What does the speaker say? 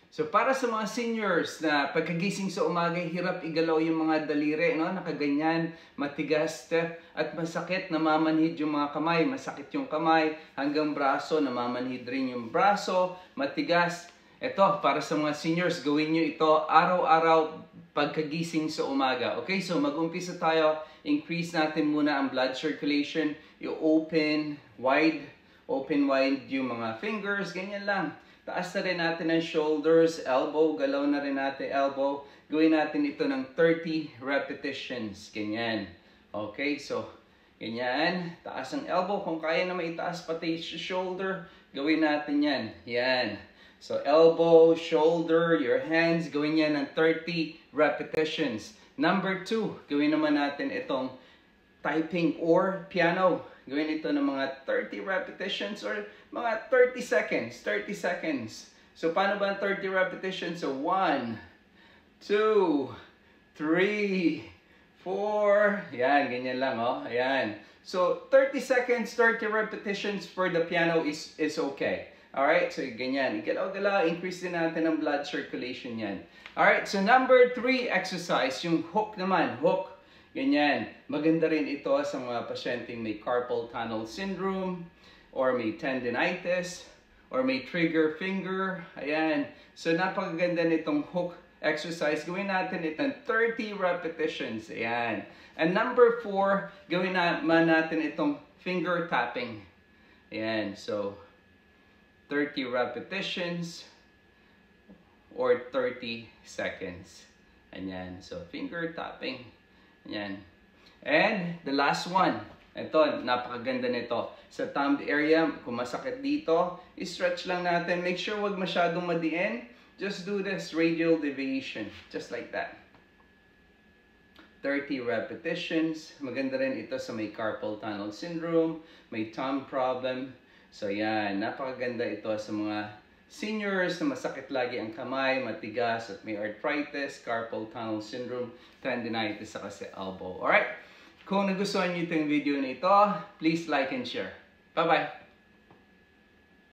So para sa mga seniors na pagkagising sa umaga, hirap igalaw yung mga daliri, no? Nakaganyan, matigas, at masakit, namamanhid yung mga kamay, masakit yung kamay, hanggang braso, namamanhid rin yung braso, matigas. Ito, para sa mga seniors, gawin nyo ito araw-araw pagkagising sa umaga. Okay, so mag-umpisa tayo, increase natin muna ang blood circulation, open wide yung mga fingers, ganyan lang. Taas na rin natin ang shoulders, elbow, galaw na rin natin elbow. Gawin natin ito ng 30 repetitions. Ganyan. Okay, so ganyan. Taas ang elbow. Kung kaya na maitaas pati sa shoulder, gawin natin yan. Yan. So elbow, shoulder, your hands, gawin yan ng 30 repetitions. Number 2, gawin naman natin itong typing or piano. Gawin ito ng mga 30 repetitions or mga 30 seconds. 30 seconds. So, paano ba ang 30 repetitions? So, 1, 2, 3, 4. Yan, ganyan lang, oh. Ayan. So, 30 seconds, 30 repetitions for the piano is okay. Alright? So, ganyan. Igalaw-galaw, increase din natin ang blood circulation yan. Alright? So, number 3 exercise, yung hook naman. Hook. Ganyan. Maganda rin ito sa mga pasyenteng may carpal tunnel syndrome or may tendinitis or may trigger finger. Ayan. So, napakaganda nitong hook exercise. Gawin natin itong 30 repetitions. Ayan. And number 4, gawin naman natin itong finger tapping. Ayan. So, 30 repetitions or 30 seconds. Ayan. So, finger tapping. Yan. And the last one. Ito, napakaganda nito. Sa thumb area, kung masakit dito, i-stretch lang natin. Make sure wag masyadong madiin. Just do this radial deviation. Just like that. 30 repetitions. Maganda rin ito sa may carpal tunnel syndrome, may thumb problem. So yan, napakaganda ito sa mga seniors na masakit lagi ang kamay, matigas at may arthritis, carpal tunnel syndrome, tendinitis sa kasi elbow. Alright? Kung nagustuhan niyo itong video na ito, please like and share. Bye-bye!